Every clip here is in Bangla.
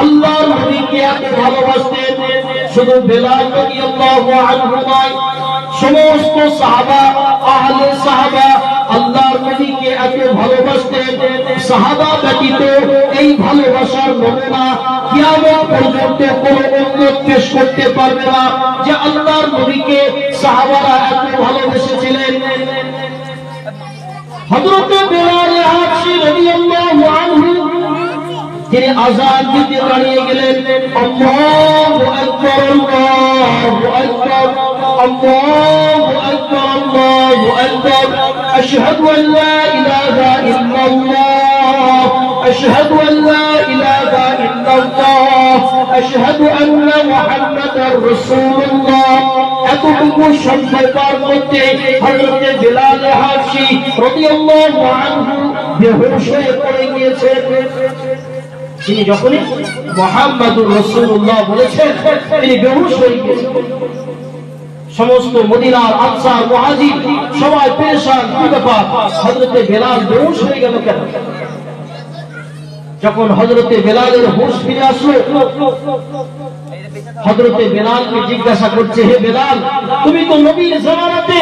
আল্লাহর নবীকে এত ভালোবাসতেন। শুধু বেলাল রাদিয়াল্লাহু আনহু নয়, সমস্ত সাহাবা, আহলে সাহাবা আল্লাহর নবীকে এত ভালোবাসতেন। সাহাবা ব্যতীত এই ভালোবাসার নমুনা কিয়ামত পর্যন্ত কোন উম্মত পেশ করতে পারবে না যে আল্লাহর নবীকে সাহাবারা এত ভালোবেসেছিলেন। হযরত বেলাল হাবশী রাদিয়াল্লাহু আনহু তিনি আযান দিতে দাঁড়িয়ে গেলেন। আল্লাহু আকবার, আল্লাহু আকবার, আল্লাহু আকবার, আল্লাহু আকবার। আশহাদু আল লা ইলাহা ইল্লাল্লাহ, আশহাদু আল লা ইলাহা ইল্লাল্লাহ, আশহাদু আন্না মুহাম্মাদার রাসূলুল্লাহ। এতটুকু সংখ্যার মধ্যে হযরত বেলাল হাবশী রাদিয়াল্লাহু আনহু বেহুশ হয়ে পড়ে গিয়েছেন। তিনি যখনই মুহাম্মাদুর রাসূলুল্লাহ বলেছেন তিনি বেহুশ হয়ে গেছেন। সমস্ত মদিনার আনসার মুহাজির সবাই পেরেশান, কি ব্যাপার হযরত বেলাল বেহুশ হয়ে গেল কেন? যখন হযরত বেলালের হুঁশ ফিরে আসলো, হযরত বেলালকে জিজ্ঞাসা করছে, হে বেলাল, তুমি তো নবীর জামানাতে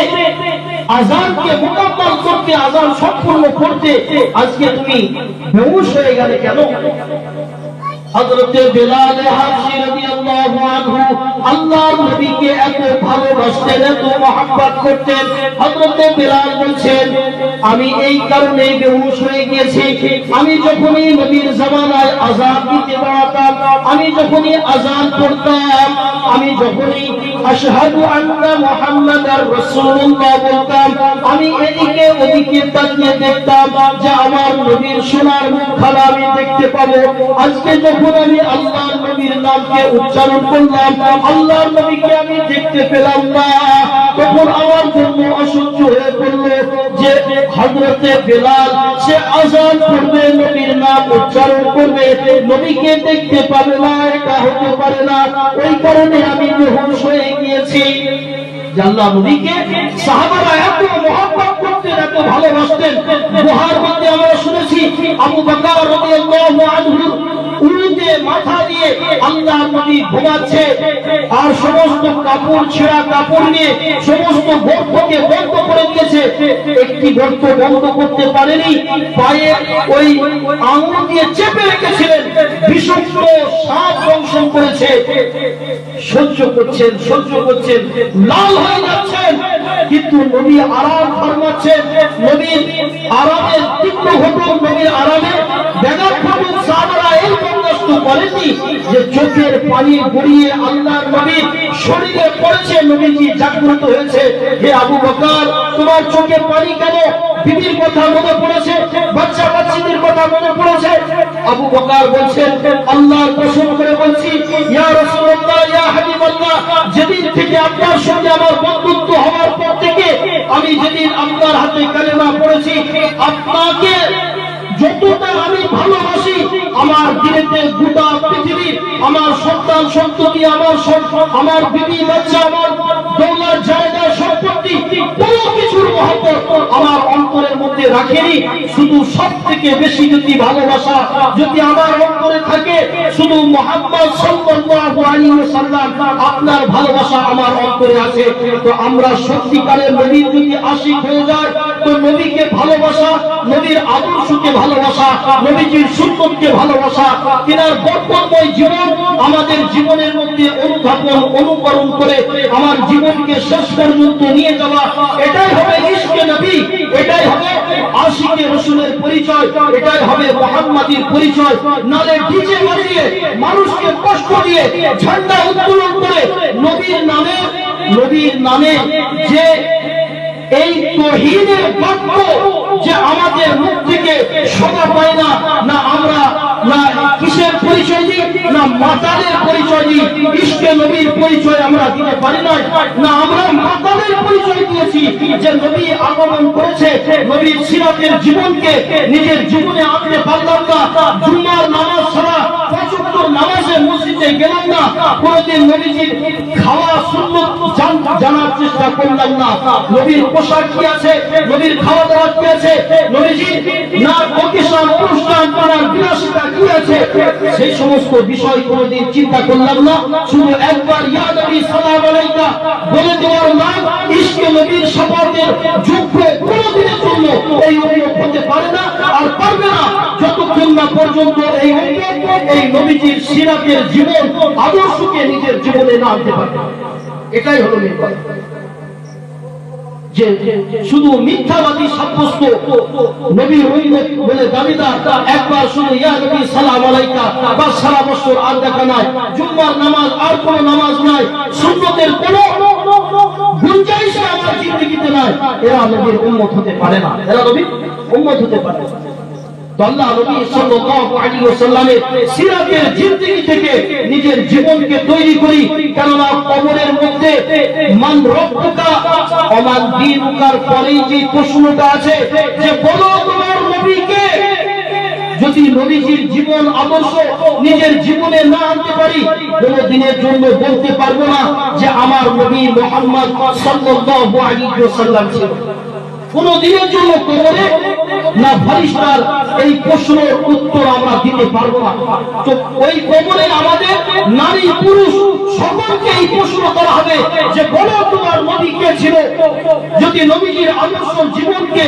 আযানকে মুকাম্মাল করতে, আযান সম্পূর্ণ করতে, আজকে তুমি বেহুশ হয়ে গেলে কেন? হযরত বেলাল হাবশী রাদিয়াল্লাহু আনহু আল্লাহর নবীকে এত ভালোবাসতেন, এত মহব্বত করতেন। হযরত বেলাল বলছেন, আমি এই কারণে বেহুশ হয়ে গিয়েছি, আমি যখনই নবীর জামানায় আযান দিতে দাঁড়াতাম, আমি যখনই আযান পড়তাম, আমি যখনই আশহাদু আন্না মুহাম্মাদার রাসূলুল্লাহ বলতাম, আমি এদিকে ওদিকে তাকিয়ে দেখতাম যে আমার নবীর সোনার মুখখানা আমি দেখতে পাবো। আজকে যখন আমি আল্লাহর নবীর নামকে উচ্চারণ করলাম, আল্লাহর নবীকে আমি দেখতে পেলাম না, তখন আমার জন্য অসহ্য হয়ে পড়ল যে হযরতে বেলাল সে আযান করবে, নবীর নাম উচ্চারণ করবে, নবীকে দেখতে পাবে না, এটা হতে পারে না। ওই কারণে আমি বেহুশ হয়ে গিয়েছি। আল্লাহ নবীকে সাহাবারা এত মহব্বত করতেন, এত ভালোবাসতেন। বুখারীর মধ্যে আমরা শুনেছি আবু বকর রাদিয়াল্লাহু আনহু উলুতে মাথা দিয়ে আল্লাহর নবী ঘুমাচ্ছে, আর সমস্ত কাপড়, ছেঁড়া কাপড় নিয়ে সমস্ত গর্তকে বন্ধ করে দিয়েছে। একটি গর্ত বন্ধ করতে পারেনি, পায়ে ওই আঙুল দিয়ে চেপে রেখেছিলেন। বিষাক্ত সাপ দংশন করেছে, সহ্য করছেন, সহ্য করছেন, লাল হয়ে যাচ্ছেন, কিন্তু নবী আরাম ফরমাচ্ছেন। নবীর আরামের তীব্র ঘটক, নবীর আরামে বেগার প্রভুর সাহাবারা এই বরদাস্ত করেনি যে চোখের পানি গড়িয়ে আল্লাহর নবীর শরীরে পড়েছে, নবীজি জাগ্রত হয়েছে। হে আবু বকর, তোমার চোখে পানি কেন? বিবির কথা মনে পড়েছে, বাচ্চা বাচ্চাদের কথা মনে পড়েছে? আবু বকর বলছেন, আল্লাহর কসম করে বলছি, ইয়া রাসূলুল্লাহ, ইয়া হাবিবাল্লাহ, যেদিন থেকে আপনার সঙ্গে আমার বন্ধুত্ব হওয়ার পর থেকে আমি যেদিন আপনার হাতে কালেমা পড়েছি, আপনাকে যতটা আমি ভালোবাসি, আমার দিলেতে গোটা পৃথিবীর, আমার সন্তান সন্ততি, আমার বিবি বাচ্চা, আমার দৌলত জায়গা সম্পত্তি, কোনো কিছুর মহব্বত আমার অন্তরের মধ্যে রাখেনি। শুধু সব থেকে বেশি যদি ভালোবাসা যদি আমার অন্তরে থাকে, শুধু মুহাম্মদ সাল্লাল্লাহু আলাইহি ওয়াসাল্লাম, আপনার ভালোবাসা আমার অন্তরে আছে। তো আমরা সত্যিকারের নবীর যদি আশিক হয়ে যায়, তো নবীকে ভালোবাসা, নবীর আদর্শকে ভালোবাসা, নবীজির সুন্নতকে ভালোবাসা, তিনার বরকতময় জীবন আমাদের জীবনের মধ্যে অনুধাবন, অনুকরণ করে আমার জীবনকে শেষ পর্যন্ত নিয়ে যাওয়া, এটাই হবে ইশকে নবী, এটাই হবে আশিকে রাসূলের পরিচয়, এটাই হবে মুহাম্মাদির পরিচয়। নালে ডিজে বাজিয়ে মানুষকে কষ্ট দিয়ে ঝান্ডা উত্তোলন করে নবীর নামে যে এই তাওহীদের বাক্য যে আমাদের মুখ থেকে শোনা পায় না, না আমরা না কিসের পরিচয় দিই, না মাতালের পরিচয় দিই, ইশকে নবীর পরিচয় আমরা দিতে পারি না, না আমরা মাতালের পরিচয় দিয়েছি যে নবী আগমন করেছে, নবীর সিরাতের জীবনকে নিজের জীবনে আনতে পারলাম না, জুমার নামাজ ছাড়া পাঁচ ওয়াক্ত নামাজে মসজিদে গেলাম না, কোনদিন নবীজির খাওয়া সুন্নত জানার চেষ্টা করলাম না নবীর পোশাক কি আছে, নবীর খাওয়া দাওয়া কি আছে, নবীজি না অকেশন অনুষ্ঠান করার বিলাসিতা কি আছে, সেই সমস্ত বিষয় কোনোদিন চিন্তা করলাম না। শুধু একবার ইয়া নবী সালাম আলাইকা বলে দেওয়ার নাম ইশকে নবীর শপথের যোগ্য কোনোদিনের জন্য এই উম্মত হতে পারে না আর পারবে না যতক্ষণ না পর্যন্ত এই উম্মত এই নবীজির সিরাতের জীবন আদর্শকে নিজের জীবনে না আনতে পারবে। এটাই হলো মেন কথা, যে শুধু মিথ্যাবাদী সাব্যস্ত নবীর উম্মত বলে দাবিদার একবার শুধু ইয়া নবী সালাম আলাইকা বা সারা বছর আর দেখা নাই, জুম্মার নামাজ আর কোনো নামাজ নাই, সুন্নতের কোনো গুঞ্জাইশ আমার জিন্দেগিতে নাই, এরা নবীর উম্মত হতে পারে না, এরা নবীর উম্মত হতে পারে না। তো আল্লাহ নবী সাল্লাল্লাহু আলাইহি ওয়াসাল্লামের সিরাতের জিন্দেগি থেকে নিজের জীবনকে তৈরি করি, কেননা কবরের মধ্যে মান রব্বুকা ওয়া মান দীনুকার পরেই যে প্রশ্নটা আছে যে বলো তোমার নবীকে, যদি নবীজির জীবন আদর্শ নিজের জীবনে না আনতে পারি কোন দিনের জন্য বলতে পারবো না যে আমার নবী মুহাম্মদ সাল্লাল্লাহু আলাইহি ওয়াসাল্লাম ছিল। কোন দিনের জন্য কবরে না ফারিস্তার এই প্রশ্নের উত্তর আমরা দিতে পারবো না। তো ওই কবরে আমাদের নারী পুরুষ সকলকে এই প্রশ্ন করা হবে যে বলো তোমার নবী কে ছিল। যদি নবীজির আদর্শ জীবনকে